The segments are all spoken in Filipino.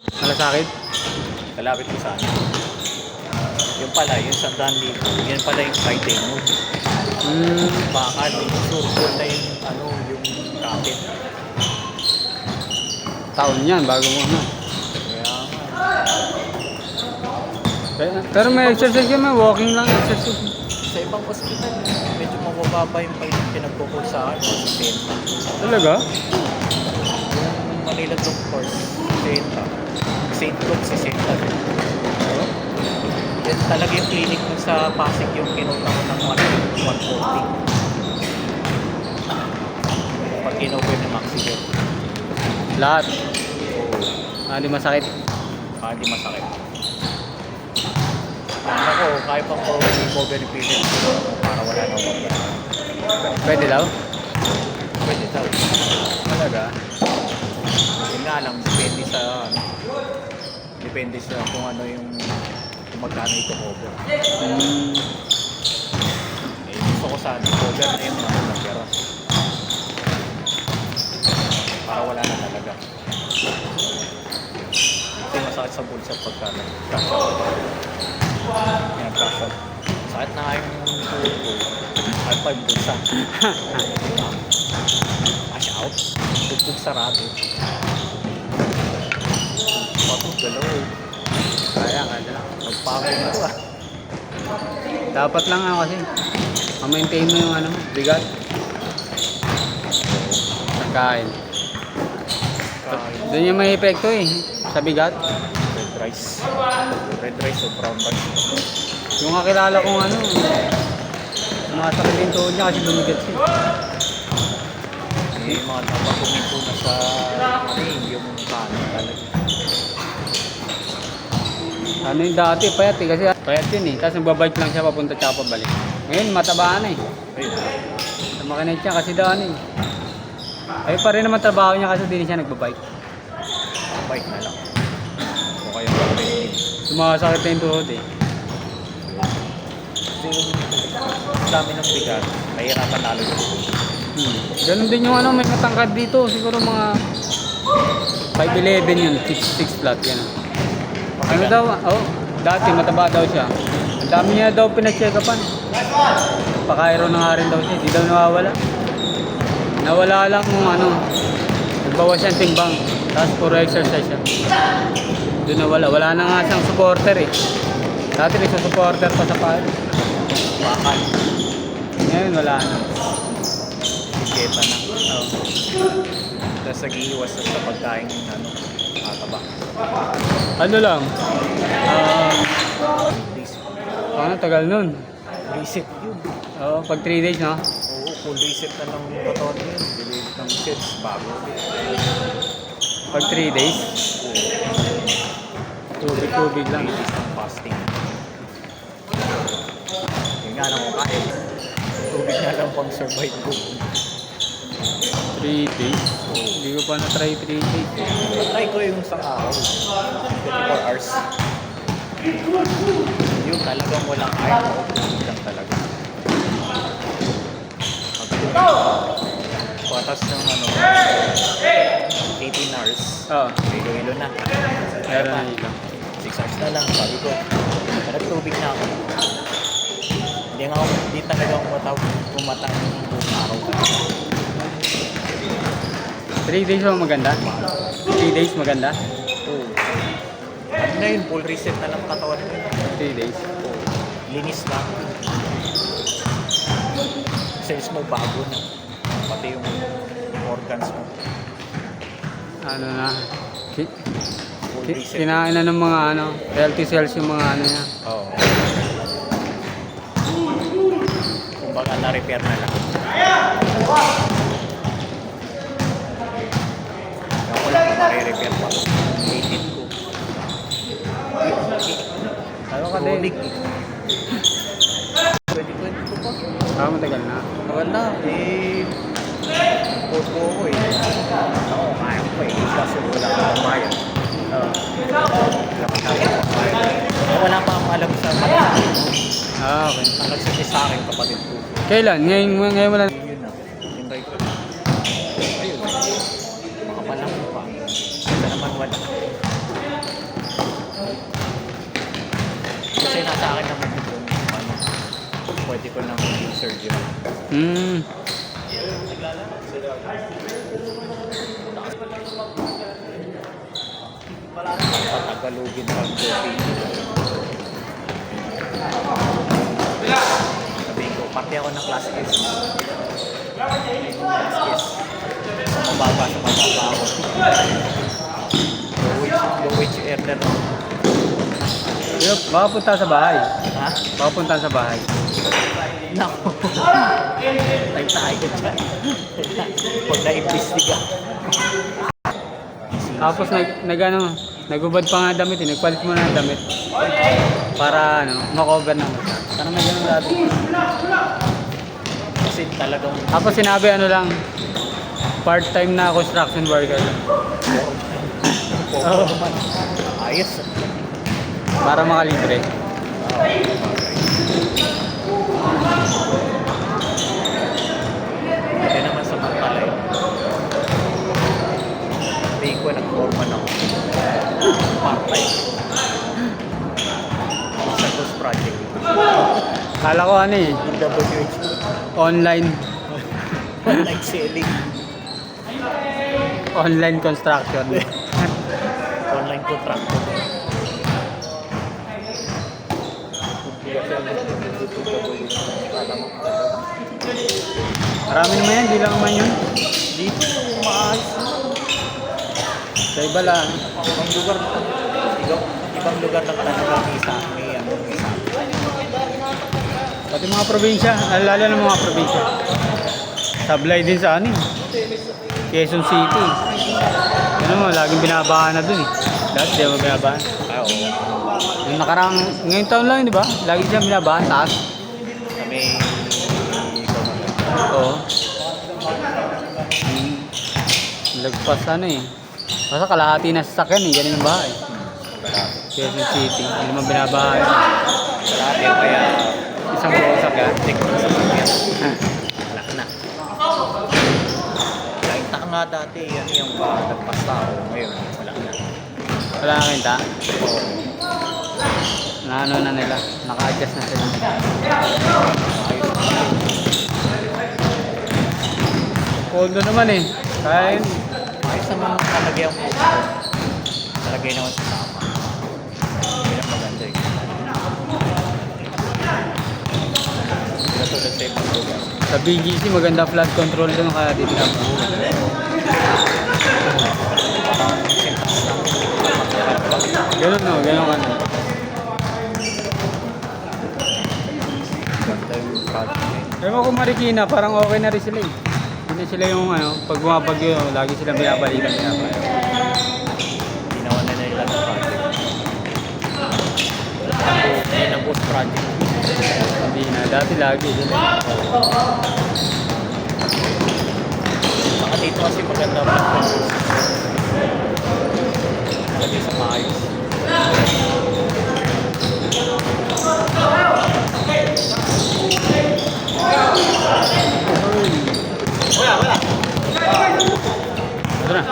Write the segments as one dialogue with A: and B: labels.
A: Malasakit?
B: Kalapit ko sana. Yung pala, yung 100,000, yan pala yung fighting mo. Baka surfol na yung ano, yung kapit.
A: Taon yan, bago mo ano.
B: Kaya nga.
A: Pero may exercise ka, may walking lang exercise.
B: Sa ibang hospital, medyo mababa yung pinagpupul sa akin, sa Senta.
A: Talaga?
B: Yung Manila Doctors, Senta. St. Luke, si Senta. Yan talaga yung clinic mo sa Pasig yung kinunta ko ng 140. Pag kinover ng oxygen.
A: Lahat. Di masakit.
B: Hindi masakit. Ako, kaya pang cover ni patient para wala nang problema.
A: Pwede daw?
B: Pwede daw.
A: Talaga?
B: Yun nga lang, depende sa kung ano yung kung magkano ito cover. Gusto ko sana cover na yung mga natira. Para wala na talaga. Kasi masakit sa bulsa pagka nag-pressure. Sakit na nga yung tuhod ko. Sakit pa yung bulsa. Cash out. Tugtog sarado. Patog galaw.
A: Kaya lang.
B: Nagpapay na ito
A: Dapat lang ako kasi. Ma-maintain mo yung ano, bigat. Pagkain. Doon yung may epekto eh. Sa bigat.
B: Red rice. Red rice o brown rice.
A: Yung kakilala kong ano, sumasakit yung tuhod niya kasi bumigat siya.
B: Yung mga napapumito na sa yung kanan talaga.
A: Ano yung dati, payat eh. Kasi payat yun eh. Tapos nagbabike lang siya papunta tsaka pabalik. Ngayon, matabaan na eh.
B: Ayun.
A: Sa makinate siya kasi daan eh. Ay pa rin naman trabaho niya kasi hindi siya nagbabike.
B: Bike na lang. O kayong pag-bike.
A: Sumasakit na yung tuhod eh.
B: Kasi yung dami ng bigat, mahirapan lalo yung
A: Ganun din yung ano, may matangkad dito. Siguro mga 5'11 yun, 6 flat yan. Ano daw, dati mataba daw siya. Ang dami niya daw pina-check-upan. Pakairo na nga rin daw siya, hindi daw nawawala. Nawala lang kung ano, nagbawas siyang timbang. Tapos puro exercise siya. Doon nawala, wala na nga siyang supporter eh. Dati may supporter pa sa paa.
B: bakal.
A: Ngayon wala na.
B: Siketa na. Tapos nag-iiwas sa pagkain ano, mataba.
A: Ano lang,
B: Please.
A: ano tagal nun.
B: Reset yun.
A: Pag 3 days no?
B: Oo, full reset na ng katawan yun. Delete ng sets, bago.
A: Pag 3 days, tubig lang.
B: Release ng fasting. Yun nga lang kung kaya. Tubig na lang pang survive ko.
A: 3 days? Hindi ko pa na-try 3 days.
B: Try ko yung isang araw. 24 hours. Yung talagang walang kaya mo. Tubig lang talaga. Patas ng ano, 18 hours.
A: Oo.
B: Ilo-ilo na.
A: Meron na ilo.
B: 6 hours na lang, sabi ko. Nagtubig na ako. Hindi talaga ako kumata ng buong araw.
A: 3 days ba maganda? 3 days maganda?
B: Oo. Ano na yun, full reset na lang katawan ko.
A: 3 days.
B: Oo. Linis na. Cells mo bago na. Pati yung organs mo.
A: Ano na?
B: Full reset.
A: Kinain na ng mga ano, healthy cells yung mga ano niya.
B: Oo. Kumbaga na-repair na lang. Ako lang kung ma-repair pa. 18 ko.
A: Ano ka din?
B: Chronic. 2022 pa.
A: Matagal na.
B: Tagal na. Porto ko eh. Ako, kaya ko eh. Kaso wala ka pang bayad. Wala pa akong alam sa kapatid.
A: Okay.
B: Ang nagsabi sa akin kapatid ko.
A: Kailan? Ngayon mo lang.
B: Yun na. Yung right ko. Ayun. Makapalang pa. Ito naman wala. sa akin naman kung ano, pwede ko nang maging surgeon.
A: Hmm.
B: Patagalugin pag doping. Sabihin ko, pati ako ng class S. Class S. Mababa ako. Low wage earner.
A: Yup, baka punta sa bahay.
B: Ha?
A: Baka punta sa bahay.
B: Nako. Tayo tayo dyan. Pag na-imbestiga.
A: Tapos nagubad pa nga damit eh. Nagpalit mo na ng damit. Para makover na mo. Sana may ganun dati.
B: Kasi talagang
A: Tapos sinabi lang, part-time na construction worker.
B: Oo naman. Ayos.
A: Para makalibre.
B: Hindi naman sa Mantalay. Tingin ko nag-forman ako. Part-time. Sa ghost project.
A: Kala ko
B: DWH.
A: online.
B: Online selling.
A: Online construction.
B: Online contractor.
A: Marami naman yan, di lang naman yun.
B: Dito maayos.
A: Sa iba lang.
B: Ibang lugar ibang lugar ng talagang isa. May isa.
A: Pati mga probinsya, lalo ng mga probinsya. Sablay din sa Quezon City. Ano mo, laging binabahan na dun eh. Dati di mo binabahan.
B: Oo.
A: Yung nakarang, ngayong taon lang, di ba? Lagi siya binabahan, taas.
B: Kami
A: Oo. Lagpas Basta kalahati na sasakyan eh, ganun yung bahay. Quezon City, hindi naman binabahan.
B: Marami kaya
A: Isang buong sasakyan.
B: teknik sa pagyan. Wala na. Nakita ka nga dati, yung nagpas tao. Ngayon, wala na.
A: Wala na kinta.
B: Oo.
A: Na nila, naka-adjust na sila.
B: Ayos.
A: Cold naman eh. Kaya yun.
B: Ayos naman talagay ang puso. Talagay naman sa tama. Hindi na maganda eh. Hindi tulad sa ibang lugar.
A: Sa BGC, maganda flood control doon kaya dito lang.
B: Parang syntax lang.
A: Ganun ganun ka na.
B: Ganda yung project eh.
A: Ewan ko Marikina, parang okay na rin sila eh. Hindi sila yung pag bumabagyo, lagi silang binabalikan.
B: Ginawa na nila ng project. Hindi na ghost project.
A: Hindi na, dati lagi sila.
B: Saka dito kasi maganda pa. Lagi sa maayos.
A: Ito na.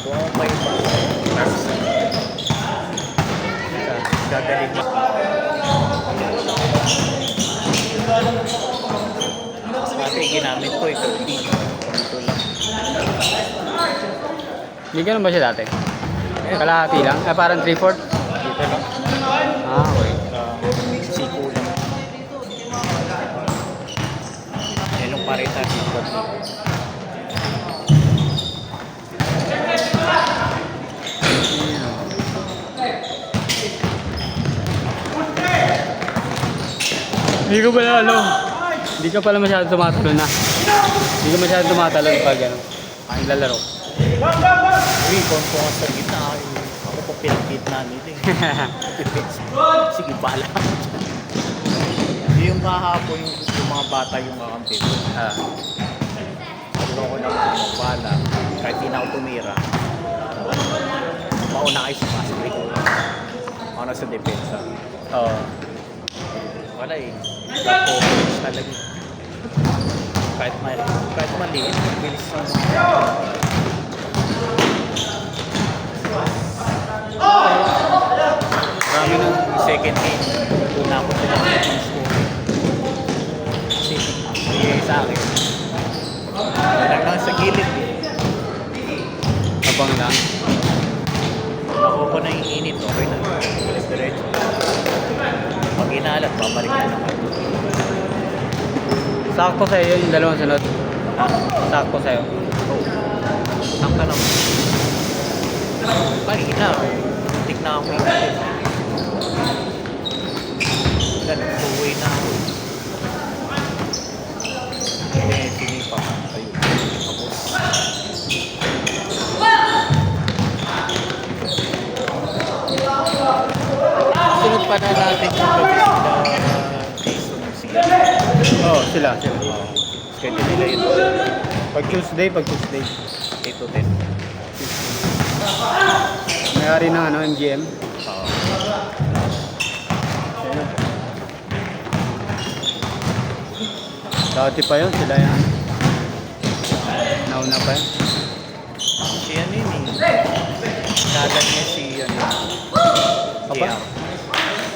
B: Kung may gagaling mo. Kasi ginamit ko ito. Ito lang.
A: Hindi ganun ba siya dati? Kalahati lang? Parang 3/4?
B: Dito lang.
A: Okay.
B: Siko lang. Yan yung paritan dito.
A: Hindi ko pala alam. Hindi ka pala masyado tumatalon na. Hindi ka masyado tumatalon pag ang lalaro.
B: Uy, konto ka sa gitna. Ako pa pinag-gitna nila eh. Sige, bala ka dyan. Yung kahapon, yung mga bata yung kakampi ko. Paglo ko na bala, kahit di na ako tumira, mauna kayo sa basket. Mauna sa depensa.
A: Oo.
B: Wala eh. Focus talaga. Kahit maliit, bilis ng
A: Marami na.
B: yung second game. Una ko sila ng score. Kasi, bigay sa akin. Walang lang sa gilid.
A: Abang lang.
B: Ako ko na yung init, okay na. Diretso. Pag inalat, babalik na naman.
A: Sakto sa'yo yung dalawang sunod.
B: Ha?
A: Sakto sa'yo.
B: Oo. Saan ka lang? Kanina, tik na ako yung init. Wala, nag-2-way na ako. Sinipa ka kayo. Tapos, sunod pa na natin yung gabi sila Jason sila.
A: Oo, sila.
B: Schedule nila yun.
A: Pag Tuesday.
B: 8 to 10.
A: Mayari ng ano, MGM.
B: Oo.
A: Dati pa yun, sila yan. Nauna pa yun.
B: Si ano yun eh. Kagan niya si ano.
A: Apa?
B: JR.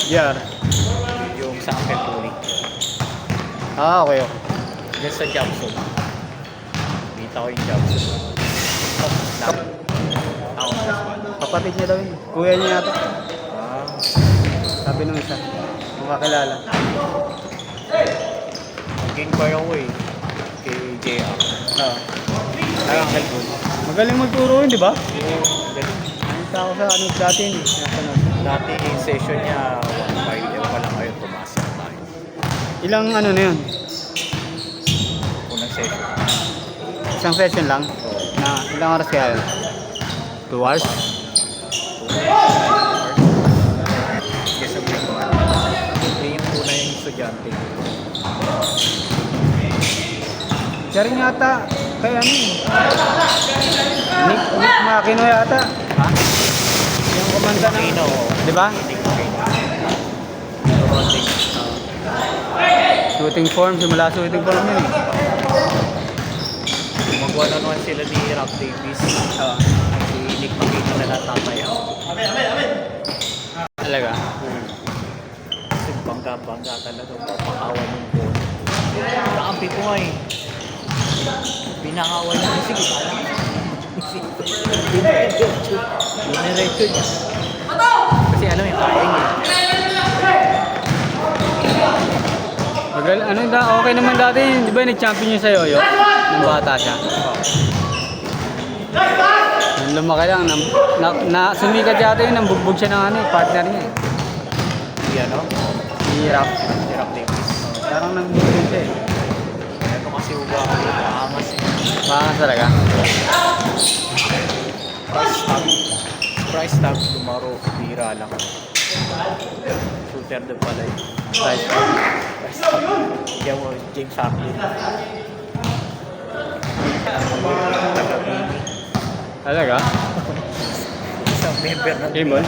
A: JR.
B: Yung sa Uncle Tony.
A: Ah, okay.
B: Diyan sa Jobson. Kita ko yung Jobson. Ako na.
A: Kapatid niya daw yun. Kuya niya yata.
B: Ah.
A: Sabi nung isa. Kung kakilala.
B: Nag-inquire ako eh. Kay JR.
A: Oo.
B: Kay Uncle Tony.
A: Magaling magturo yun, di ba?
B: Oo. Galing.
A: Nakita ko sa ano dati yun eh. Nasunod.
B: Dati yung session niya, 1.5 yung pala ngayon, tumasa na tayo.
A: Ilang ano na yun?
B: Unang session.
A: Isang session lang? Na ilang oras kaya yun? 2 hours?
B: Yes, ang break ko. Yun yung una yung estudyante.
A: Siya rin yata. Kaya ano eh. Nick Makino yata.
B: Ha?
A: Yung komanda ng...
B: Makino.
A: Di ba?
B: Roding.
A: Shooting form. Simula shooting form yun eh.
B: Mag-one-on-one sila ni Rob Davis.
A: Oo.
B: Si Nick Makino na natatayaw.
A: Talaga?
B: Kasi bangga-bangga talaga. Papakawan yung phone. Kakampi ko nga eh. Binakawan niya. Sige, pala. Diniretso niya. Kasi alam yung kaya niya.
A: Ano da, okay naman dati, di ba nag-champion yun sa yoyo? Nung bata siya. Nung lumaki lang, sumikat yata yun, nambugbog siya ng ano, partner niya eh.
B: Si ano?
A: Si Rap.
B: Si Rob Davis.
A: Parang nambugbog siya eh.
B: Ito kasi uga ako dito. Angas eh.
A: Pangas talaga.
B: Price tag, lumaro, bira lang. Shooter din pala yun.
A: Price.
B: Price tag. Kaya mo, James Harden. Taga-Bini.
A: Talaga?
B: Isang member ng
A: Game on?